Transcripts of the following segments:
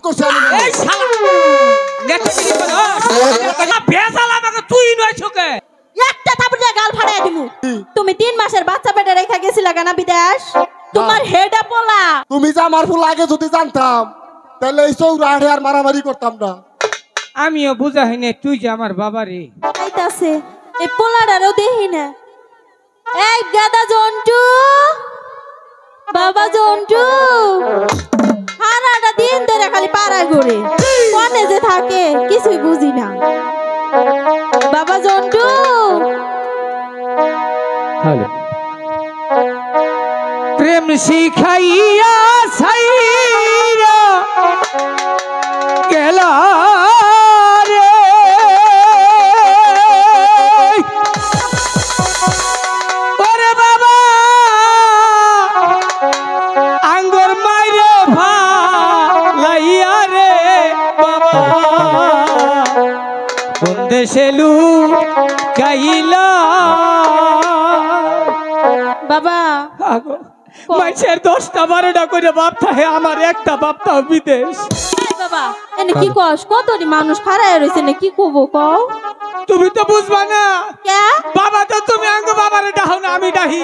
করছে এই শালা নেটে কি করো না বেজাল আমাকে তুই নয় ছোকে একটা থাপড় দিয়ে গাল ফাড়াই দিমু তুমি 3 মাসের বাচ্চা পেটে রেখা গেছিলা কেন বিদেশ তোমার হেডা পোলা তুমি যে আমার ফুল আগে যদি জানতাম তাহলে এই চৌরাহে আর মারামারি করতাম না আমিও বুঝা হইনি তুই যে আমার বাবা রে আইতাছে এই পোলাটারও দেখি না এই গাদা জন্টু বাবা জন্টু সারাটা দিন ধরে খালি পাড়ায় ঘুরে কোনে যে থাকে কিছুই বুঝি না বাবা জন্টু হ্যালো প্রেম শিখাইয়া সাইরা গেলা রে ওরে বাবা আঙ্গুর মাইরে ভালাইয়া রে বাবা কোন দেশে লুকাইলা বাবা মাইসের 10টা 12টা করে বাপ থাকে আমার একটা বাপটা বিদেশ বাবা এনে কি কস কতটি মানুষ খাড়ায় রইছে না কি কব কও তুমি তো বুঝবা না কে বাবা তো তুমি আঙ্গ বাবারে ডাহো না আমি ডাহি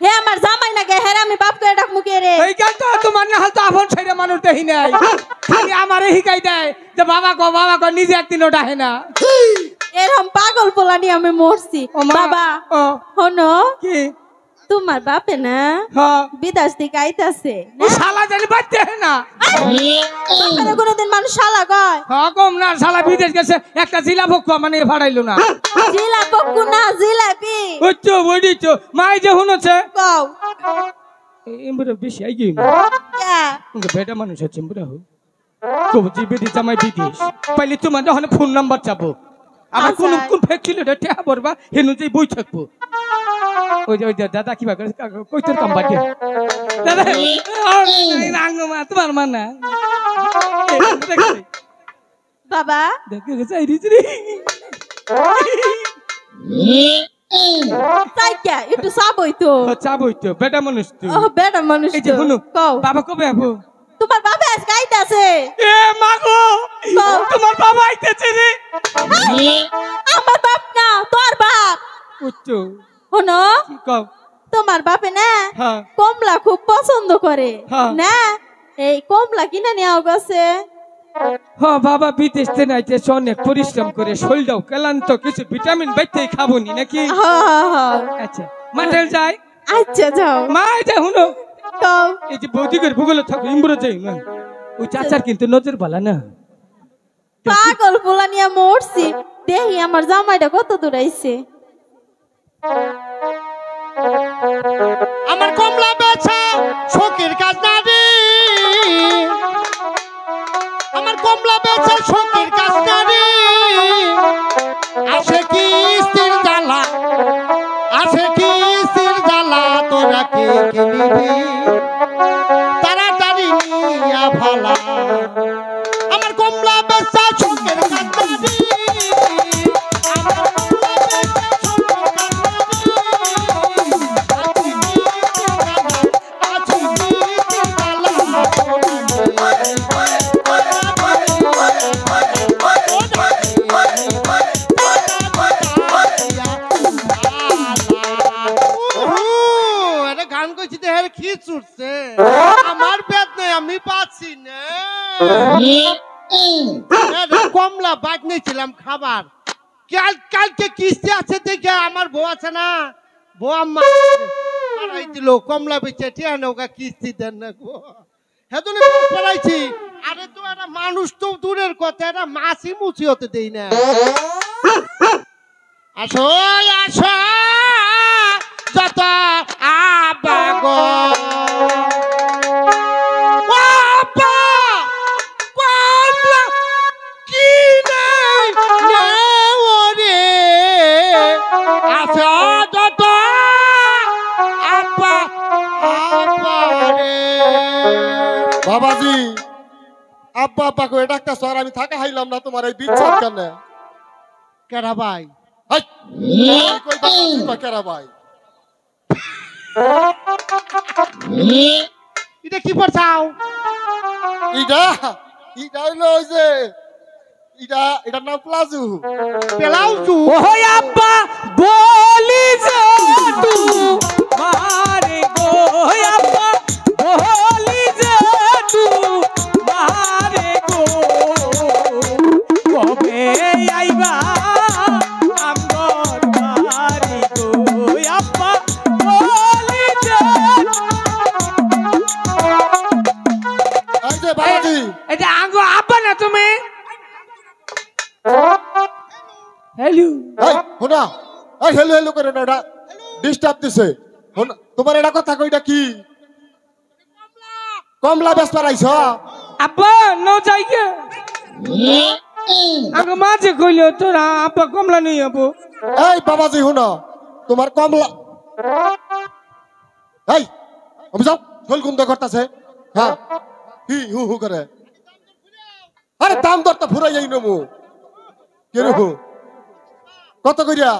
হে আমার জামাই না গে হেরা আমি বাপ করে ডাকমু কে রে এই কাল তো তোমার না হাল তো আপন ছেড়ে মানুষ দেহি নাই খালি আমারে হিকাই দেয় যে বাবা কো নিজে একদিনও ডাহে না এরকম পাগল পোলানি আমি মরছি বাবা হনো কি তোমার বাপে না হ্যাঁ বিদেশ থেকে আইতাছে ও শালা জানি বাচ্চা হে না বাপের কোনদিন মানুষ শালা কয় হ্যাঁ কম না শালা বিদেশ গেছে একটা জিলা ভক্কা মানে ভাড়াইলো না জিলা পক্কু না জিলাপি ওচ্চো বডিচো মাই যে হুনছে কও এমবুরা বেশি আই গই কে উনকে বেটা মানুষ আছে এমবুরা হো কবজি বেটি জামাই বিদেশ পাইলে তোমার যখন ফোন নাম্বার চাবো আবার কোন কোন ফ্যাক্টরিটা টেহা বরবা হেনু যেই বই থাকবো ওই যে দাদা কি ভাবে কই তোর কাম বাকি দাদা আঙ্গমা তোমার মা না বাবা দেখে যাই রে তাই কে একটু চাবই তো চাবই তো বেটা মানুষ তো ও বেটা মানুষ এই যে শুনো কও বাবা কবে আবো তোমার বাবা আজ গাইতাছে এ মাগো তোমার বাবা আইতেছে রে আমার বাপ না তোর বাপ উচ্চো শোনো কি কও তোমার বাপে না হ্যাঁ কমলা খুব পছন্দ করে হ্যাঁ। না এই কমলা কিনে নিয়ে গেছে হ্যাঁ বাবা বিদেশ থেকে আইতেছে অনেক পরিশ্রম করে শরীরটাও ক্লান্ত কিছু ভিটামিন বাইতেই খাবো নি নাকি আচ্ছা মাঠেল যাই আচ্ছা যাও মা এটা শুনো কও এই যে বৌদিকের ভূগোলে থাকো ইমরো যাই না ওই চাচার কিন্তু নজর বালা না পাগল পোলা নিয়ে মরছি দেখি আমার জামাইটা কত দূর আইছে আমার কমলা বেছা শোকের কাজ না রে আমার কমলা বেছা শোকের কাজ না রে আসে কি স্থির জ্বালা আসে কি স্থির জ্বালা তোরা কে কিনিবি তাড়াতাড়ি নিয়া ভালা আমার কমলা বেছা শোকের কাজ না রে আমার পেট নেই আমি পাচ্ছি না কমলা বাদ নিয়েছিলাম খাবার কালকে কিস্তি আছে দেখে আমার বউ আছে না বউ আম্মা দিল কমলা বেচে ঠিয়া নৌকা কিস্তি দেন না গো হেতনে পড়াইছি আরে তো একটা মানুষ তো দূরের কথা একটা মাছি মুছি হতে দেই না আসো আসো যত আবাগ বাবাজি আব্বা আব্বা কো এটা একটা স্যার আমি থাকা হাইলাম না তোমার এই বিচ্ছেদ কেন কেরা ভাই কই বাবা কেরা ভাই এটা কি পড়ছাও ইটা ইটা হইলো ওই যে এটার নাম প্লাজু। প্লাজু ওই আব্বা বলি যে মারে গো আব্বা বলি যে মারে গো কবে আইবা আমগর বাড়ি গো আব্বা বলি যে এই যে বাবাজি এটা আঙ্গো আব্বা না তুমি হ্যালো এই শোনা এই হেলো হেলো করে না এটা ডিস্টার্ব দিছে তোমার এটা কথা কইটা কি কমলা বেশ পারাইছ আব্বা নো যাই কে আঙ্গো মাঝে কইলো তোরা আব্বা কমলা নই আবো এই বাবাজি শোনো তোমার কমলা এই আমি যাও শোল গুন্দ করতেছে হ্যাঁ হি হু হু করে আরে দাম দর তো ফুরাই যাই নমু কেন কত করিয়া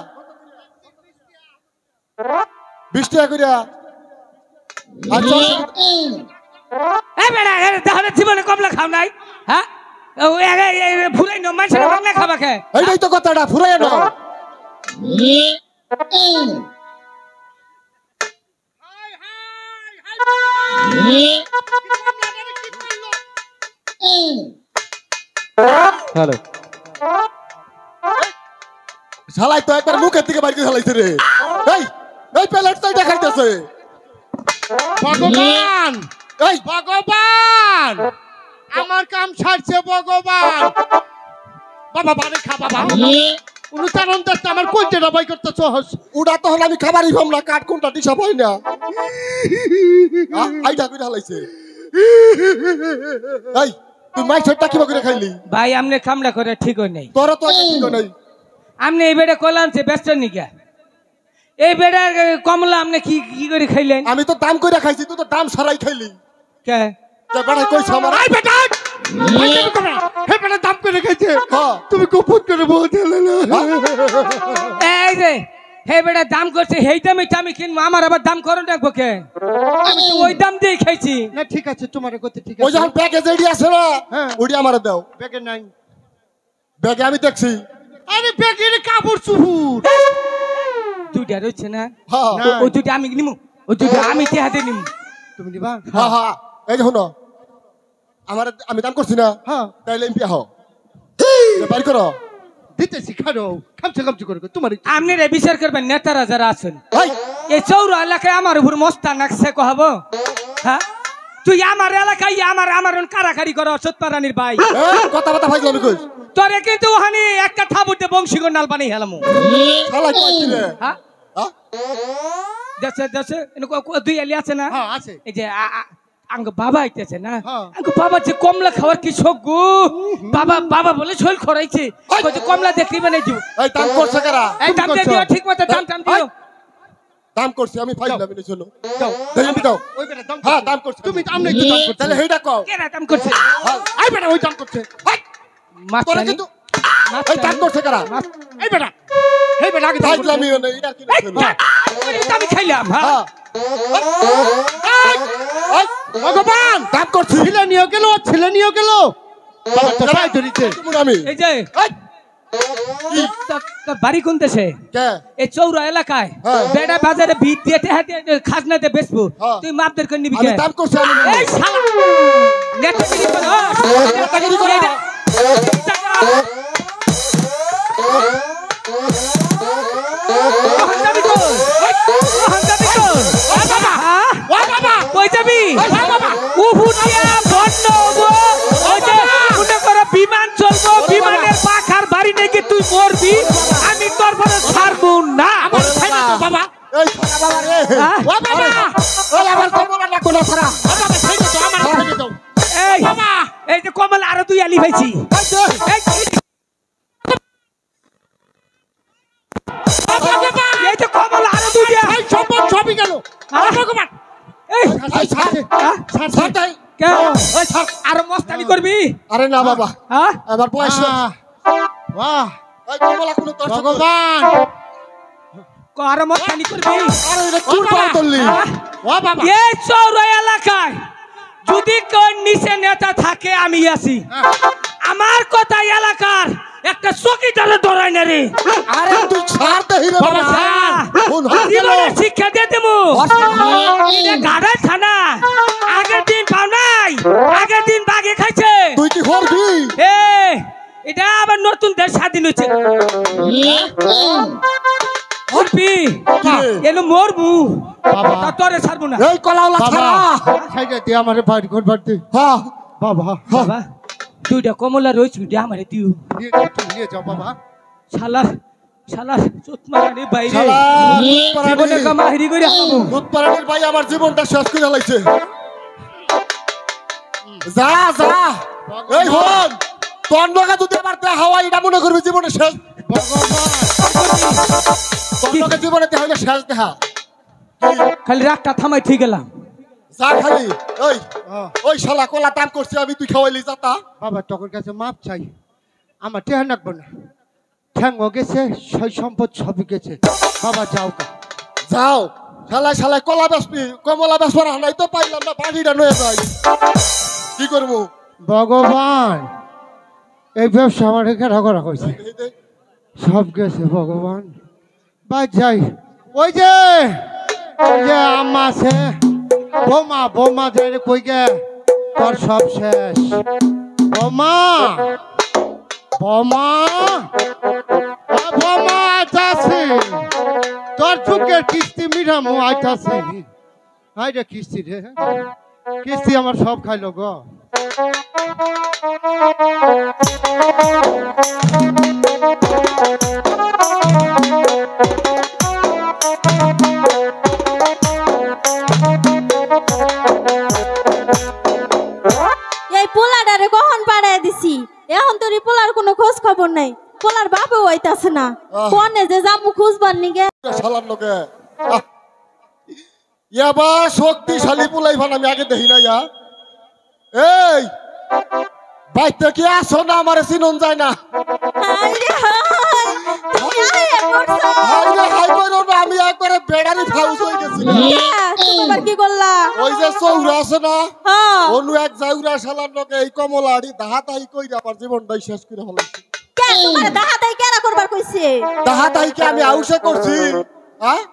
20 টাকা করিয়া আচ্ছা এ বেড়া এ তাহলে জীবনে কমলা খাও নাই হ্যাঁ ও ফুরাই ন মানুষের কমলা খাবা কে এইটাই তো কথাটা ফুরাই না হ্যালো শালাই তো একবার মুখের দিকে বাইরে শালাইছে রে এই এই প্লেট তো এটা খাইতেছে ভগবান এই ভগবান আমার কাম ছাড়ছে ভগবান বাবা বারে খা বাবা অনুচারণ দত্ত আমার কোনটা বাই করতেছ উড়া তো হলো আমি খাবারই ভাম না কাট কোনটা দিশা পাই না আইটা কইরা হালাইছে এই তুই মাই ছেড়টা কিবা করে খাইলি ভাই আমনে কামলা করে ঠিক হই নাই তোর তো ঠিক নাই আমনে এই বেড়ে কলাম সে ব্যস্ত নিকা এই বেড়ার কমলা আমনে কি কি করে খাইলেন আমি তো দাম কইরা খাইছি তুই তো দাম সারাই খাইলি কে তা বেটা কইছ আমার আই বেটা হে বেটা দাম করে খাইছে হ্যাঁ তুমি গোপন করে বলতে এই যে হে বেড়া দাম করছে হেই দামে আমি কিনবো আমার আবার দাম করন রাখবো কে আমি তো ওই দাম দিয়ে খাইছি না ঠিক আছে তোমার কথা ঠিক ওই আছে যখন প্যাকেজ এডি আছে না হ্যাঁ। ওডি আমারে দাও ব্যাগে নাই ব্যাগে আমি দেখছি আরে ব্যাগের কাপড় চুপুর দুইটা রয়েছে না হ্যাঁ না। ওই দুইটা আমি নিমু ওই দুইটা আমি তে হাতে নিমু তুমি নিবা হ্যাঁ হ্যাঁ এই যে শুনো আমার আমি দাম করছি না হ্যাঁ তাইলে এমপি হও বাড়ি করো দিতেছি খারো খামছে খামছে করে তোমার আপনি রে বিচার করবেন নেতারা যারা আছেন এই এই চৌরা এলাকায় আমার উপর মস্তান নাকছে কহাব হ্যাঁ তুই আমার এলাকায় আমার কারাকারি করো সত্যরানীর ভাই কথা কথা ভাই আমি কই তোরে কিন্তু ওখানে একটা থাবুতে বংশীগর নাল বানিয়ে হেলামু শালা কইছি রে হ্যাঁ হ্যাঁ দেশে দুই এলি আছে না হ্যাঁ আছে এই যে আঙ্গ বাবা আইতেছে না হ্যাঁ। আঙ্গ বাবা যে কমলা খাওয়ার কি শোক গো বাবা বলে শৈল খরাইছে কইছে কমলা দেখলি মানে দিব এই দাম করছে কারা এই দাম দিয়ে দিও ঠিক মতো দাম দিও দাম করছি আমি ফাইল না বিনে চলো দাও দেই আমি দাও ওই বেটা দাম হ্যাঁ করছে। দাম করছি তুমি দাম নাই তো দাম করছে তাহলে হেইটা কও কে দাম করছে এই বেটা ওই দাম করছে তোরা মাস্টানি কিন্তু এই দাম করছে কারা এই বেটা এই বেটা আগে দাম ফাইল করছে। আমি না এটা কি আমি খাইলাম হ্যাঁ হ্যাঁ এই ভগবান দাম করছি ছেলে নিয়ে গেল বাবা তো পাই ধরিছে তুমি আমি এই যে এই তোর বাড়ি কোন দেশে কে এই চৌরা এলাকায় হ্যাঁ। বেড়া বাজারে ভিড় দিয়ে হাতে খাজনাতে বেচবো হ্যাঁ। তুই মাপদের করে নিবি আমি কে দাম করছি আমি এই শালা নেতাগিরি করো নেতাগিরি করো। বিমান চলবো বিমানের পাখার বাড়ি নাকি তুই মরবি আমি তোর পরে ছাড়বো না বাবা এই ছাড়া বাবা রে হ্যাঁ? ও বাবা এই আমার কমলা না কোনা ছাড়া ও বাবা ছেড়ে দাও আমার ছেড়ে দাও এই এই যে কমল আরো তুই আলি ভাইছি এই যে কমল আরো তুই এই সম্পদ সবই গেল ভগবান এই এই ছাড় ছাড় ছাড় তাই কে ওই ছাড় আরো মস্তানি করবি আরে না বাবা হ্যাঁ এবার বয়স বাহ এই কমলা কোন তোর সাথে ভগবান আরো মস্তানি করবি আরে এটা তুই পাল তুললি হ্যাঁ? ও বাবা এই চৌরা এলাকায় যদি কোন নিচে নেতা থাকে আমি আছি আমার কথা এলাকার একটা চকিদারে ধরাই না রে আরে তুই ছাড় দে হিরে বাবা ফোন হয়ে গেল জীবনে শিক্ষা দিয়ে দেবো গাড়াই থানা আগের দিন পাও নাই আগের দিন বাগে খাইছে তুই কি করবি এ এটা আবার নতুন দেশ স্বাধীন হয়েছে করবি এলো মরবু বাবা। তা তোরে ছাড়বো না এই কলাওলা বাবা ছাড়া সাইডে দিয়ে আমার বাড়ি ঘর বাড়তে হ্যাঁ বাবা বাবা দুইটা কমলা রয়েছে দুইটা আমারে দিও নিয়ে যাও বাবা শালা শালা চোটমারানি বাইরে শালা জীবনে কামাহিরি করে আসবো দুধপাড়ানির ভাই আমার জীবনটা শেষ করে লাইছে যা যা এই হন তোর নগা যদি আবার তে হাওয়া এটা মনে করবি জীবনে শেষ তোর নগা জীবনে তে হইলে শেষ দেখা খালি রাগটা থামাই ঠিক গেলাম যা খালি ওই ওই শালা কলা টান করছি আমি তুই খাওয়াইলি যাতা বাবা তোর কাছে মাপ চাই আমার টেহা রাখবো না ঠ্যাংও গেছে সই সম্পদ সবই গেছে বাবা যাও কা যাও শালাই শালাই কলা বেসবি কমলা বেসবার নাই তো পাইলাম না বাড়িটা নয়ে যাই কি করবো ভগবান এই ব্যবসা আমার ঘেরা করা হয়েছে সব গেছে ভগবান বাই যাই ওই যে আম্মা আছে বৌমা বৌমা যাই রে কই গে তোর সব শেষ বৌমা বৌমা বৌমা আইতাছি তোর চুকের কিস্তি মিরামু আইতাছি হাই রে কিস্তি রে কিস্তি আমার সব খাইলো গো এই পোলাডারে কখন পাড়ায় দিছি এখন তোর পোলার কোনো খোঁজ খবর নাই পোলার বাপও হইতাছে না কোনে যে জামু খুঁজবার নিগে শালার লোকে ইয়াবা শক্তিশালী পুলাই ভান আমি আগে দেখি না ইয়া এই বাইতে কি আসো না আমার চিনন যায় না হায়রে হায় আরে করছো হাইরে হাই করো না আমি একবারে বেড়ারি ফাউস হয়ে গেছি তোমার কি করলা ওই যে চৌরা আছে না হ্যাঁ অনু এক জাউরা শালার লোকে এই কমলাড়ি দাহাতাই কইরা আমার জীবনটাই শেষ করে ফেলাইছি কে তোমার দাহাতাই কেরা করবার কইছে দাহাতাইকে আমি আউসে করছি হ্যাঁ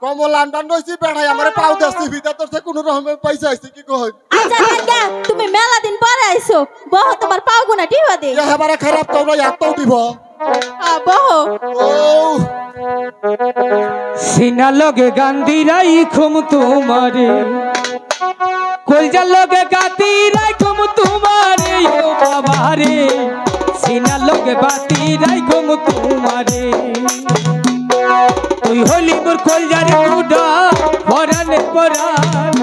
কমলা আন্ডান রইছি বেড়াই আমারে পাও দেছি ভিতর তোর কোন রকমে পয়সা আইছে কি কই আচ্ছা কে তুমি মেলা দিন পরে আইছো বহু তোমার পাও গুনা টিবা দে এ হেবারে খারাপ তোমরা এতও দিব বহু ও সিনা লগে গান্ধী রাই খুম তোমারে কলজা লগে গাতি রাই খুম তোমারে ও বাবা রে সিনা লগে বাতি রাই খুম তোমারে তুই হলি মোর কলজার মুডা পরানে পরান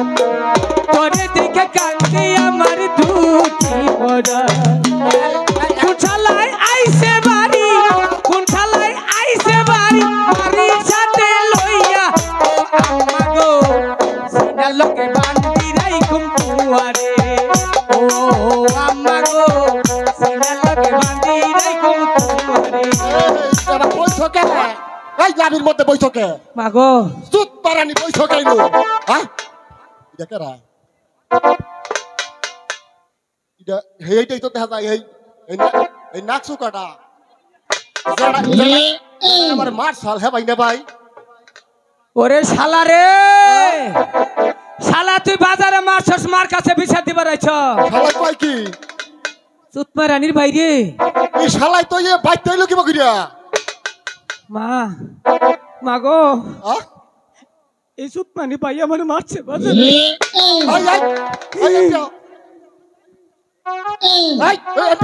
তোরে দেখে কান্দে আমার দুটি পরান কোন শালায় আইছে বাড়ি কোন শালায় আইছে বাড়ি বাড়ির সাথে লইয়া ও আম্মা গো সিনা লগে বান্দি রাই ঘুম তুয়ারে ও আম্মা গো সিনা লগে বান্দি রাই ঘুম তুয়ারে এবার বইছো কে এই লাবির মধ্যে বইছো কে মাগো সুত পারানি বইছো কেন হ্যাঁ এটা কেরা এটা হেইটাই তো দেখা যায় এই নাকসু কাটা আমার মার সাল হে ভাই না ভাই ওরে শালা রে শালা তুই বাজারে মারছস মার কাছে বিচার দিবার আইছ শালাই কয় কি সুতমা রানীর ভাই রে এই শালাই তো এ বাইতে হইলো কি বকিরা মা মাগো হ্যাঁ এই সুতমানি ভাই আমার মারছে বাজারে আই আই আই আই আই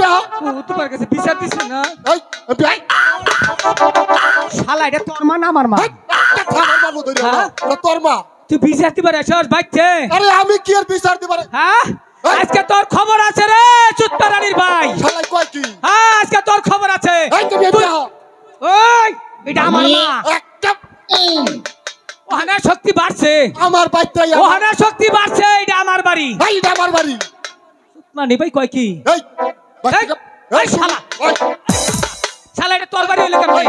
আই ও তোমার কাছে বিচার দিছে না আই আই শালা এটা তোর মা না আমার মা তোর মা তুই বিচার দিবার আইছস বাইতে আরে আমি কি আর বিচার দিবারে হ্যাঁ আজকে তোর খবর আছে রে সুতমা রানীর ভাই শালাই কয় কি হ্যাঁ আজকে তোর খবর আছে এই তুমি এটা ওই এটা আমার মা একটা ওখানে শক্তি বাড়ছে আমার বাইতে ওখানে শক্তি বাড়ছে এটা আমার বাড়ি ভাই এটা আমার বাড়ি মানে ভাই কয় কি এই এই শালা শালা এটা তোর বাড়ি হইলো কেন ভাই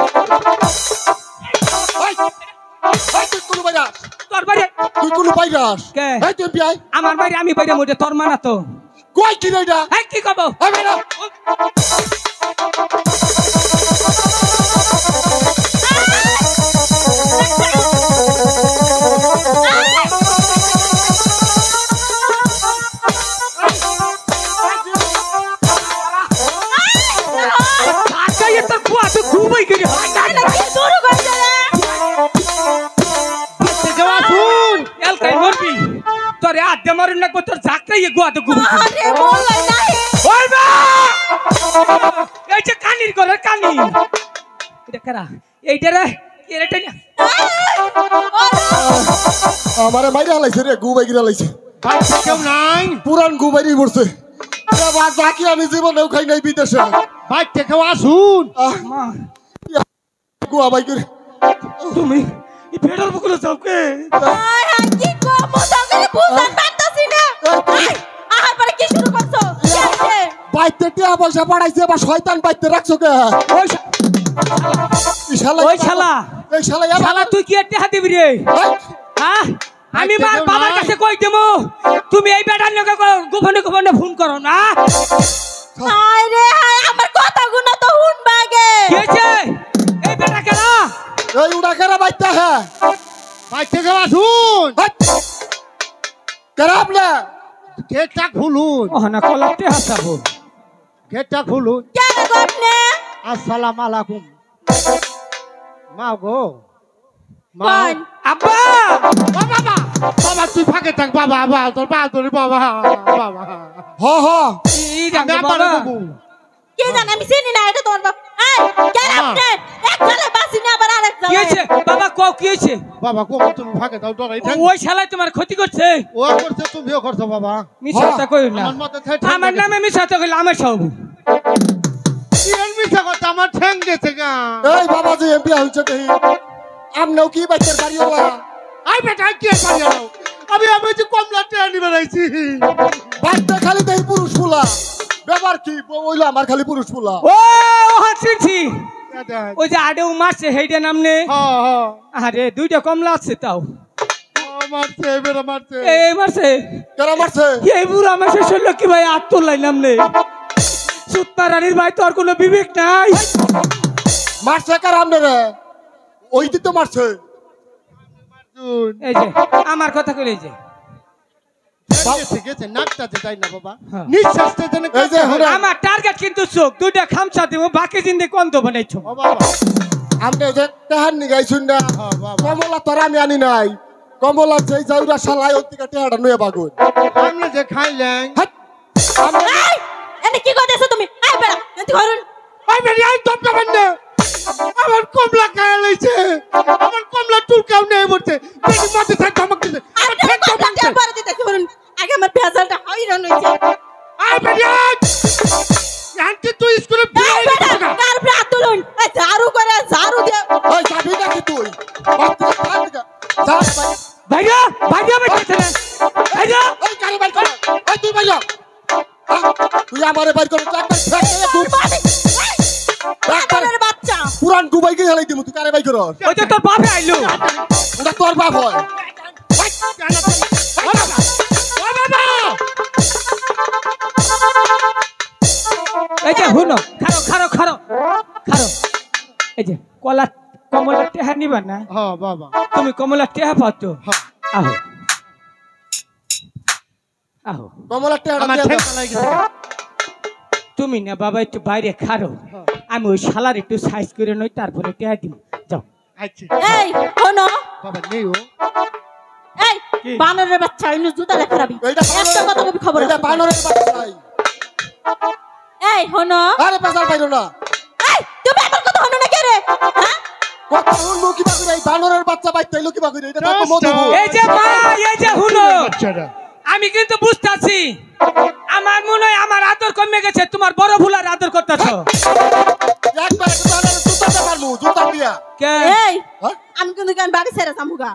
এই তুই কোন বাইরাস তোর বাইরে তুই কোন বাইরাস কে? এই তুই বিয়াই আমার বাইরে আমি বাইরে মধ্যে তোর মানা তো কই কি রে এটা এই কি কব এই বাইরা আজকে তোর বুয়া তো ঘুমাই গেলি এটা কি শুরু করছে রে থেকে আসুন এল কাই মরবি তোর আড্ডা মারুন না তোর ঝাকড়াই গুয়া তো ঘুমাই আরে বললাই নাহি ওই বা এই যে কানির ঘরের কানি এটা কারা এইটা রে এরেটা আমারে মাইরা লাইছে রে গুবাই গিরা লাইছে বাড়িতে কেউ নাই পুরান গুবাইরি পড়ছে বাবা জাকি আমি জীবনেও খাই নাই বিদেশে বাড়িতে কেউ আসুন মা গুয়া বাই করে তুমি এই পেটার বকুলে যাও কে আয় হায় কি কমো তোকে বুঝতে পারতাছি না আয় আহার পরে কি শুরু করছো কি আছে বাইতে টিয়া পয়সা পাঠাইছে বা শয়তান বাইতে রাখছো কে ওই এই শালা ওই শালা এই শালা শালা তুই কি একটা হাতে দিবি রে হ্যাঁ আমি মার বাবার কাছে কই দেবো তুমি এই বেটার লগে গোপনে গোপনে ফোন করো না আয় রে হায় আমার কথাগুলো তো শুনবা গে কি হয়েছে এই বেটা কেনা এই উড়া কেরা বাইতে হ্যাঁ বাড়িতে কেউ আসুন কেরা আপনি গেটটা খুলুন ও না কলাতে হাসাবো গেটটা খুলুন কেন গপনে আসসালাম আলাইকুম মা গো মা কোন আব্বা বাবা বাবা তুই ফাঁকে থাক বাবা বাবা তোর বাবা বাবা হ হ এই আমি রাঙ্গা আবার বাবা বাবু কে জানে আমি চিনি না এটা তোর বাপ আয় কেন আপনি এক গলে বাসি না আবার আরেক কি হয়েছে জায়গায় বাবা কও কি হয়েছে বাবা কো তুমি ফাঁকে দাও ডরাই থাক ওই শালা তোমার ক্ষতি করছে ও করছে তুমিও করছো বাবা মিশাতে কই না আমার মতে ঠ্যাং আমার নামে মিশাতে কইলে আমার সব কি এর মিছা কথা আমার ঠ্যাং গেছে গা এই বাবা যে এমপি হইছে দেহি আমনেও কি বাইতের বাড়িওয়ালা আই বেটা কি পারি নাও আমি যে কমলা ট্রেন নিবে রাইছি বাইতে খালি দেহি পুরুষ ফুলা ব্যাপার কি ওইলো আমার খালি পুরুষ ফুলা ও হাসিছি ওই যে আডেও মারছে হেইডে নামনে হ্যাঁ হ্যাঁ আরে দুইটা কমলা আছে তাও মারছে এবারে মারছে এই মারছে কেরা মারছে এই বুড়া মাসে শুনল কি ভাই আট তোলাই নামনে সুত্তা রানীর ভাই তোর কোনো বিবেক নাই মারছে কার আমনে ওই দিতে মারছে এই যে আমার কথা কইলে যে ঠিক আছে নাকটাতে তাই না বাবা হ্যাঁ। নিঃশ্বাসটা যেন এই যে হুড়া আমার টার্গেট কিন্তু চোখ দুইটা খামচা দিব বাকি জিন্দে কন্দ বানাইছো ও বাবা আমনে যে তেহান নি গাইছুন না হ্যাঁ বাবা কমলা তোর আমি আনি নাই কমলা যেই যাউরা শালাই ওদিকে টেহাটা নয়ে বাগুন আপনি যে খাইলেন হাট এই এনে কি করতেছ তুমি আয় বেড়া এতে ঘরুন আই বেরি আই দম পাবেন না আমার কমলা খায় লইছে আমার কমলা টুলকাও নেই বলছে বেরি মাঝে থাক ধমক দিছে আর কথা টের পরে দিতে ঘরুন আগে আমার ভেজালটা হইরান হইছে আই বেরি আন্টি তুই স্কুলে এই বেড়া কার ব্রাত তুলুন এই ঝাড়ু করে ঝাড়ু দিয়ে ওই যাবি নাকি তুই বাচ্চা কাট দিগা যা ভাই ভাইয়া ভাইয়া বেটাছে না ভাইয়া ওই গাড়ি বাইর কর ওই তুই বাইর তুই আমারে বাইর কর একবার ফেলে তুই বাবার বাচ্চা পুরান গুবাই গিয়ে হেলাই দিমু তুই কারে বাইর কর ওই যে তোর বাপে আইলো ওটা তোর বাপ হয় এই যে হুনো খারো খারো খারো খারো এই যে কমলা টেহা নিবা না হ্যাঁ বাবা তুমি কমলা টেহা পাতো হ্যাঁ আহো আহো কমলা টেহাটা আমার দিয়ে ঠেক দাও। লাগি তুমি না বাবা একটু বাইরে খারো আমি ওই শালার একটু সাইজ করে নই তারপরে টেহা দিব যাও আচ্ছা এই হনো বাবা নেই ও এই বানরের বাচ্চা ইনু জুতা রেখে রাবি এইটা একটা কথা কবি খবর এটা আছে। বানরের বাচ্চা নাই এই হনো আরে পেছাল পাইলো না এই তুমি আমার কথা হনো না কে রে হ্যাঁ কত হুনমু কি বাগুরে এই বানরের বাচ্চা বাইতেইলো কি বাগুরে এটা তো Just মধু এই যে মা এই যে হুনো বাচ্চাটা আমি কিন্তু বুঝতাছি আমার মনে হয় আমার আদর কমে গেছে তোমার বড় ভুলার আদর করতেছ একবার একটু বানরের জুতাতে পারমু জুতা দিয়া কে এই হ্যাঁ আমি কিন্তু কেন বাড়ি ছেড়ে যামুগা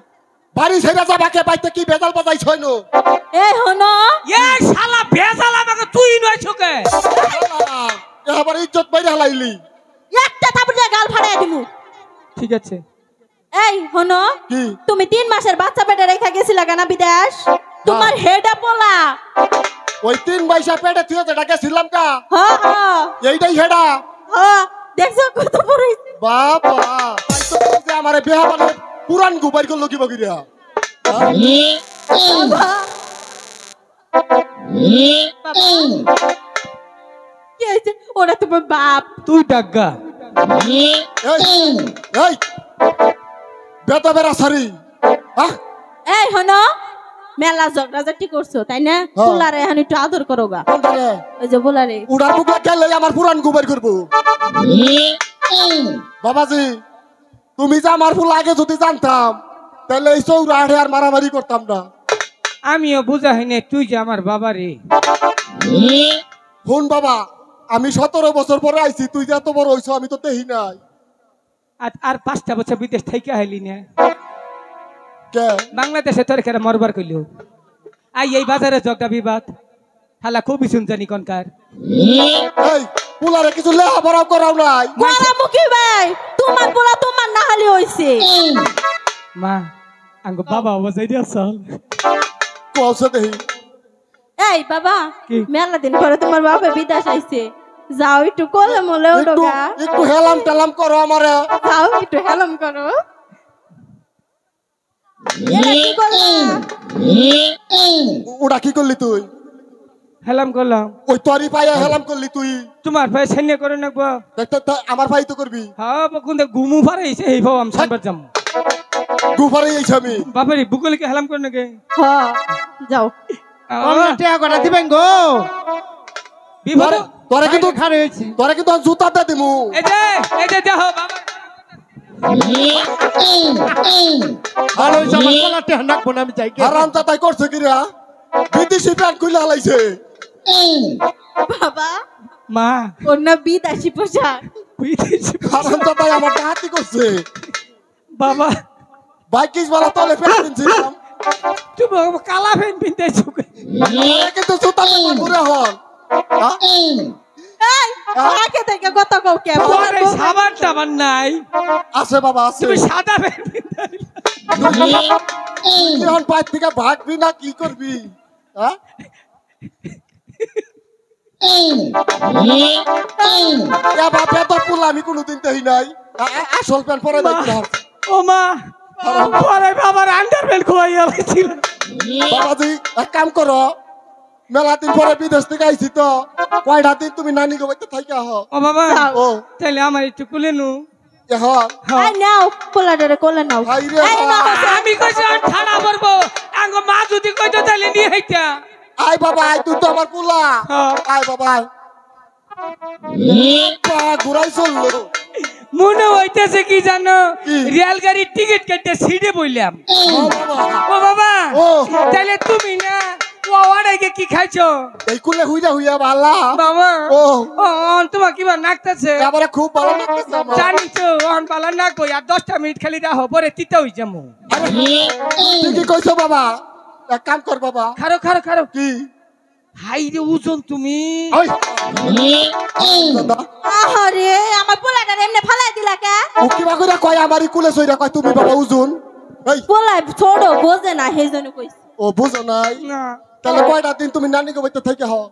বাড়ি ছেড়ে যাবাকে বাইতে কি বেজাল বাজাই ছয়নো এই হনো এই শালা ভেজাল আমাকে তুই নয় ছোকে এবার ইজ্জত বাইরে হালাইলি একটা থাপড় দিয়ে গাল ফাড়াই দিমু ঠিক আছে এই হনো কি তুমি 3 মাসের বাচ্চা পেটে রেখে গেছিলা কেন বিদেশ তোমার হেডা পোলা ওই 3 পয়সা পেটে তুই যেটা গেছিলাম কা হ্যাঁ হ্যাঁ এইটাই হেডা হ্যাঁ দেখছো কত বড় হইছে বাবা তাই তো বলছে আমারে বিয়া বানাবে পুরান গুবাই করলো কি বগিরা বাবা কি হইছে ওরা তোমার বাপ তুই ডাক্গা এই বেটা বেড়া সারি এই হনো মেলা ঝগড়াঝাটি করছো তাই না পোলারে এখন একটু আদর করো গা ওই যে পোলারে উড়ার বুকলা গেলে আমার পুরান গুবাই করবো বাবাজি তুমি যে আমার ফুল আগে যদি জানতাম তাহলে এই চৌরাহে আর মারামারি করতাম না আমিও বুঝা হইনি তুই যে আমার বাবা রে ফোন বাবা আমি 17 বছর পরে আইছি তুই যে এত বড় হইছো আমি তো দেখি নাই আর 5টা বছর বিদেশ থেকে আইলি না কে বাংলাদেশে তোর কেন মরবার কইলো আই এই বাজারে জগটা বিবাদ হালা খুবই শুনজানি কনকার এই পুলারে কিছু লেহা পড়াও করাও নাই মারা মুখি ভাই তোমার পোলা তোমার না হালি হইছে মা আঙ্গ বাবা বাজাই দিয়া চল কওছে দেহি এই বাবা কি? মেলা দিন পরে তোমার বাবা বিদেশ আইছে যাও একটু কোলে মোলে একটু ওডোগা একটু হেলাম টেলাম করো আমারে যাও একটু হেলাম করো এটা কি করলা? ওটা কি করলি তুই হেলাম করলাম ওই তরি পায়ে হেলাম করলি তুই তোমার ভাই সেনে করে নাকবো দেখতে আমার ভাই তো করবি হ্যাঁ কোন গুমু পারাইছে এই ভাও আমি সানবার যাম গুফারে এইছি আমি বাবারে বুকলিকে হেলাম করে নাকি হ্যাঁ যাও কমলা টিয়া কটা দিবেন গো বিপদ তোরে কিন্তু খারে হয়েছি তোরে কিন্তু জুতা দে দিমু এই যে দেখো বাবা ভালো হয়েছে আমার কমলা টিয়া নাকবো না আমি যাই গে। হারাম তাই করছে কি রে বিদেশি প্যান্ট কইলা হালাইছে বাবা মা ওর না বিদেশি পোশাক বিদেশি হারাম তাই আমার হাতি করছে বাবা বাইকিস वाला তলে প্যান্ট কিনছিলাম তুমি কালা ফ্যান পিনতেছো তোরে কিন্তু জুতা দে ঘুরে হল এই আগে থেকে কত কওকে পরে সাবান টাবান নাই আছে বাবা আছে তুমি সাদা ফ্যান পিনতে এখন বাইক থেকে ভাগবি না কি করবি হ্যাঁ বাবা তো পুলা আমি কোনোদিন দেখি নাই আসল প্যান্ট পরে দেখলাম ও মা পরে বাবার আন্ডারপ্যান্ট খোয়াইয়া ছিল বাবাজি এক কাম করো মেলা দিন পরে বিদেশ থেকে আইছি তো কয়টা দিন তুমি নানি গো বাইতে থাইকা হ ও বাবা ও তাহলে আমার একটু কুলে নু এখন এই নাও পোলাডারে কোলে নাও হাই রে এই নাও আমি কইছি আর ঠাড়া পড়বো আঙ্গ মা যদি কইতো তাহলে নিয়ে হইতা আয় বাবা আয় তুই তো আমার পুলা হ্যাঁ। আয় বাবা আয় পা ঘুরাই চললো মনে হইতেছে কি জানো কি? রেল গাড়ির টিকিট কেটে সিটে বইলাম ও বাবা ও বাবা ও। তাহলে তুমি না ও অর্ডাইকে কি খাইছো এই কুলে হুইয়া হুইয়া বালা বাবা ও ও তোমার কিবা নাকতেছে আমারে খুব ভালো লাগতেছে আমার জানিস অন পালা নাক বই আর 10টা মিনিট খালি রাখো পরে তিতা হই যামু আরে, তুই কি কইছো বাবা এক কাম কর বাবা খারো খারো খারো কি হাই রে ওজন তুমি ওই দাদা আরে আমার পোলাডারে এমনি ফালাই দিলা কে ও কিবা কইরা কয় আমারই কুলে সইরা কয় তুমি বাবা ওজন এই পোলাই ছোট বোঝে না সেইজন্য কইছি ও বুঝো নাই না তাহলে কয়টা দিন তুমি নানি গো বাইতে থেকে হও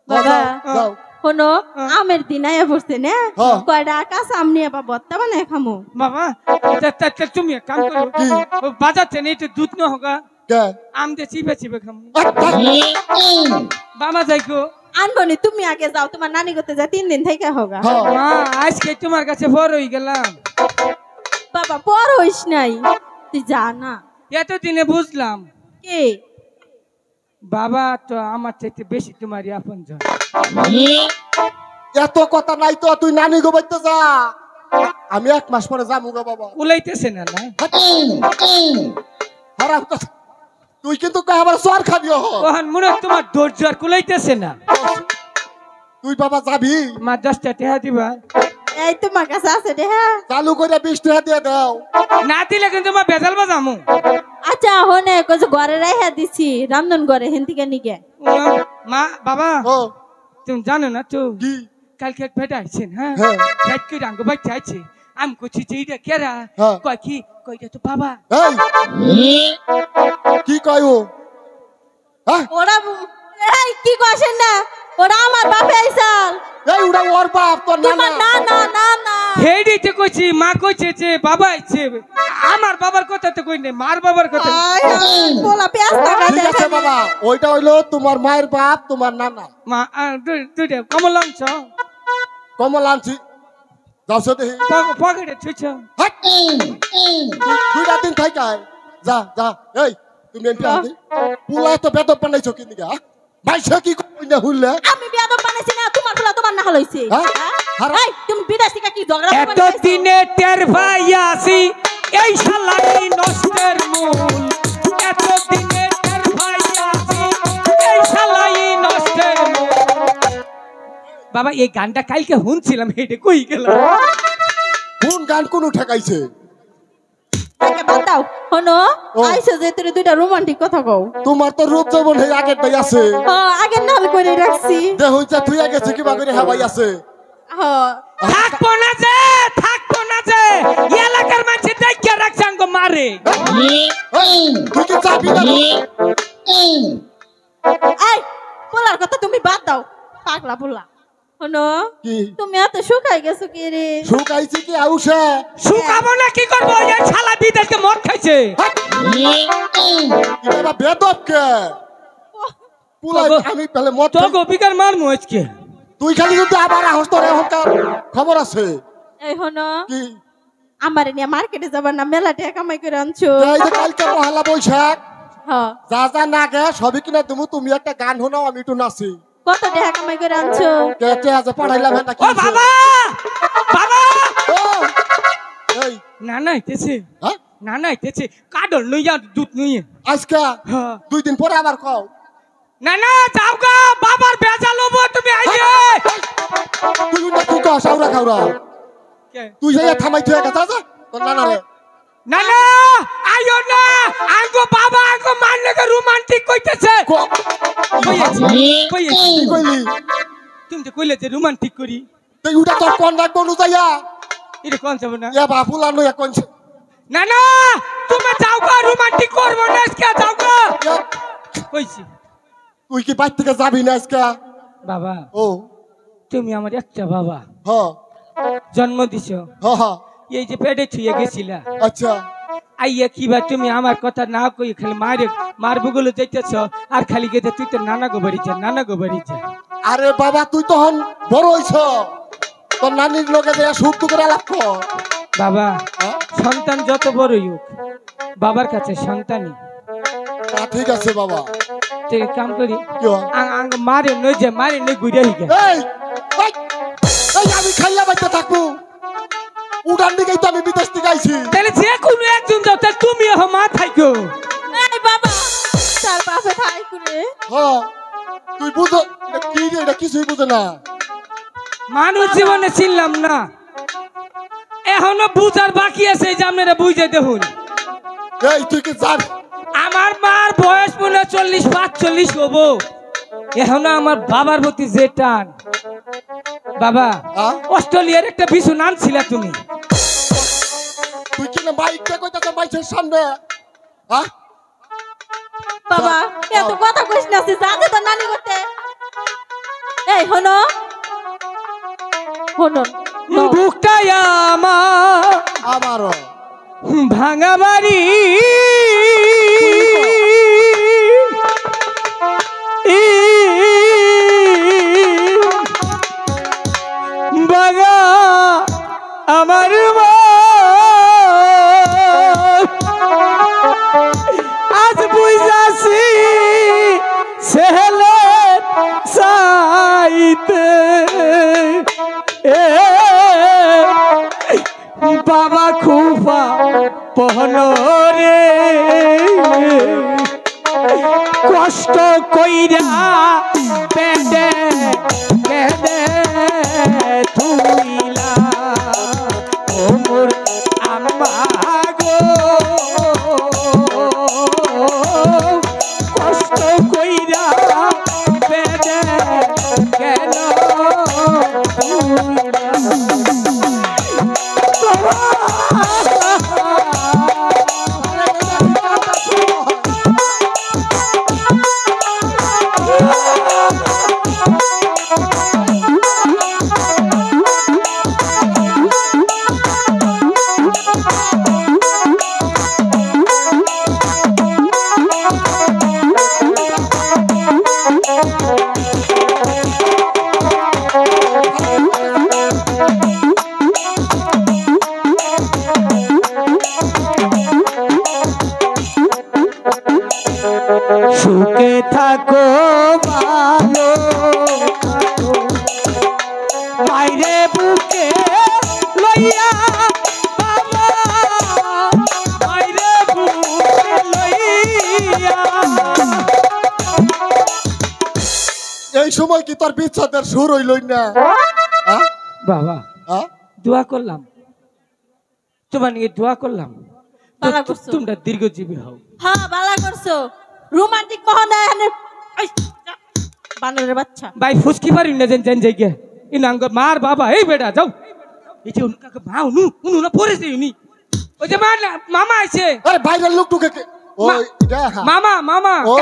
বাবা যাও শোনো আমের দিন আয়া পড়ছে না হ্যাঁ। কয়টা কাঁচা আম নিয়ে বা বত্তা বানায় খামো বাবা তুমি এক কাম করো কি? ও বাজার থেকে একটু দুধ না হোগা কে আম দিয়ে চিপে চিপে খামু আচ্ছা, বাবা যাইকো আনবনি তুমি আগে যাও তোমার নানি করতে যা 3 দিন থেকে হোগা হ্যাঁ মা আজকে তোমার কাছে বড় হয়ে গেলাম বাবা পর হইস নাই তুই যা না এতদিনে বুঝলাম কে বাবা তো আমার চাইতে বেশি তোমার আপন জন এত কথা নাই তো তুই নানি গো বাইতে যা আমি 1 মাস পরে যাবো গো বাবা উলাইতেছে না না হারাম কথা তুই কিন্তু কয় আমার সর খাবিও ওহান মনে হয় তোমার ধৈর্য আর কুলাইতেছে না তুই বাবা যাবি মা 10টা টাকা দিবা এই তোমার কাছে আছে রে হ্যাঁ চালু করে 20 টাকা দিয়ে দাও না দিলে কিন্তু মা বেজাল বাজামু আচ্ছা হনে কইছে ঘরে রাইহা দিছি রামদন ঘরে হেন্তিকে নিগে মা বাবা ও তুমি জানো না তো কি কালকে এক বেটা আইছেন হ্যাঁ হ্যাঁ। রাত করে আঙ্গ বাচ্চা আছে আমি কইছি যে এটা কেরা হ্যাঁ। কয় কি কইটা তো বাবা এই কি কয় ও হ্যাঁ ওরা এই কি কইছেন না ওরা আমার বাপে আইছাল এই উড়া ওর বাপ তোর তোমার নানা না না না না হেডিতে কইছি মা কইছে যে বাবা আইছে আমার বাবার কথা তো কই নাই মার বাবার কথা পোলা পেঁয়াজ টাকা ঠিক আছে বাবা ওইটা হইলো তোমার মায়ের বাপ তোমার নানা মা দুইটা কমল আনছ কমল আনছি যাও দেখি পকেটে ছুঁছ হাট দুইটা দিন থাকায় যা যা এই তুমি এমপি আদি পুলা তো বেদব বানাইছো কি নিগা ভাইসা কি কই না হুললে আমি বিয়াদব বানাইছি না তোমার পোলা তোমার না হইছে হ্যাঁ? এই তুমি বিদেশ থেকে কি ঝগড়া এত দিনে টের ভাইয়াছি এই শালাই নষ্টের মূল এত দিনে টের ভাইয়াছি এই শালাই নষ্টের মূল বাবা এই গানটা কালকে শুনছিলাম হেডে কই গেল কোন গান কোন ঠেকাইছে আগে বাদ দাও হনো ও। আইছো যে তুই দুইটা রোমান্টিক কথা কও তোমার তো রূপ যেমন হে আগের ভাই আছে আগে নাল করে রাখছি হইছে তুই আগে কি বাগরে হাবাই আছে থাকবো না যে এলাকার মানুষ দেখে রাখছে আঙ্গ মারে তুই কি চাবি না এই পোলার কথা তুমি বাদ দাও পাগলা পোলা হনো কি তুমি এত শুকাই গেছো কি রে শুকাইছি কি আউশা শুকাবো না কি করবো এই শালা বিদেশকে মদ খাইছে এটা বেদব কে পুলাই আমি পেলে মত তো গোপিকার মারমু আজকে তুই খালি যদি আবার আহস তোর এখনকার খবর আছে এই হনো কি আমার নিয়ে মার্কেটে যাবার না মেলা টাকা কামাই করে আনছো এই যে কালকে পহেলা বৈশাখ হ্যাঁ যা যা না গে সবই কিনা তুমি একটা গান শোনাও আমি একটু নাচি কত টাকা কামাই করে আনছো কে আছে পড়াইলাম না কি ও বাবা বাবা ও এই না না আইতেছে হ্যাঁ না না আইতেছে কাডল নইয়া দুধ নইয়া আজকে হ্যাঁ 2 দিন পরে আবার কও না না যাও গা বাবার বেজা লব তুমি আইয়ে তুই না কি কস আউরা খাউরা কে তুই যাইয়া থামাই থুয়ে গেছা যা তোর নানা রে না না আইও না আঙ্গো বাবা আঙ্গো মানলে রোমান্টিক কইতেছে কইয়াছি কইয়াছি কি কইলি তুমি তো কইলে যে রোমান্টিক করি তুই উটা তোর কোন রাখবো নু যাইয়া এটা কোন যাব না এ বাপুলা নু এক কোন না না তুমি যাও গা রোমান্টিক করবো না আজকে যাও গা কইছি তুই কি বাইর থেকে যাবি না আজকে বাবা ও তুমি আমার একটা বাবা হ জন্ম দিছো হ হ এই যে পেটে ছুঁয়ে গেছিলা আচ্ছা আইয়া কিবা তুমি আমার কথা না কই খালি মারবো গুলো যাইতেছ আর খালি গেতে তুই তো নানা গো বাড়ি যা আরে বাবা তুই তখন বড় হইছ তোর নানির লোকে যে সুখ করে লাভ কর বাবা হ্যাঁ? সন্তান যত বড়ই হোক বাবার কাছে সন্তানই ঠিক আছে বাবা তুই কাম করি কি হয়? মারে নই ঘুরে হিগে এই এই, এই আমি খাইয়া বাইতে থাকবো উড়ান দিকেই তো আমি বিদেশ থেকে আইছি তাহলে যে কোনো একজন যাও তাহলে তুমি মা থাকো এই বাবা তার বাপে ঠাই করে হ্যাঁ তুই বুঝো এটা কি রে এটা কিছুই বুঝে না মানুষ জীবনে ছিলাম না এখনো বুঝার বাকি আছে যে আপনারা বুঝে দেখুন এই তুই কি জান আমার মার বয়স মনে 40-45 হবো এখনো আমার বাবার প্রতি যে টান বাবা হ্যাঁ? অস্ট্রেলিয়ার একটা বিছু নাম ছিল তুমি তুই কি না বাইকটা কইতাছ বাইকের সামনে হ্যাঁ বাবা এত কথা কইস না সে যাতে তো নানি করতে এই হনো হনো বুকটা আমার আমারও ভাঙা বাড়ি বাগা আমার আজ বুঝাছি সেহলে সাইতে বাবা খুফা পহনরে কষ্ট কইরা পেটে কেঁদে থুইলা ওমর আম্মা গো কষ্ট কইরা পেটে কেন থুইলা সময় কি তোর বিচ্ছেদের সুর হইলই না হ্যাঁ বাবা হ্যাঁ দোয়া করলাম তোমার নিয়ে দোয়া করলাম ভালো করছো। তোমরা দীর্ঘজীবী হও। হ্যাঁ ভালো করছো রোমান্টিক কখন এখানে বানরের বাচ্চা ভাই ফুসকি পারি না যেন জায়গা ইনাঙ্গ মার বাবা এই বেটা যাও এই যে উনকা মা উনু না পড়েছে উনি ওই যে মামা আইছে আরে বাইরের লোক টুকে ও এটা মামা ও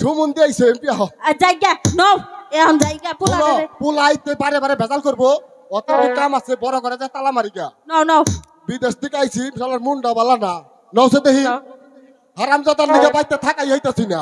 সুমন্দি আইছে এমপি হ আর জায়গা নও এখন জায়গা পোলাডারে পোলাইতে বারে বারে ভেজাল করবো অত কাম আছে বড় করে যা তালা মারি গা নও নও বিদেশ থেকে আইছি শালার মুন্ডা বালা না নৌসে দেহি হারামজাদার লিগে বাইতে থাকাই হইতাছি না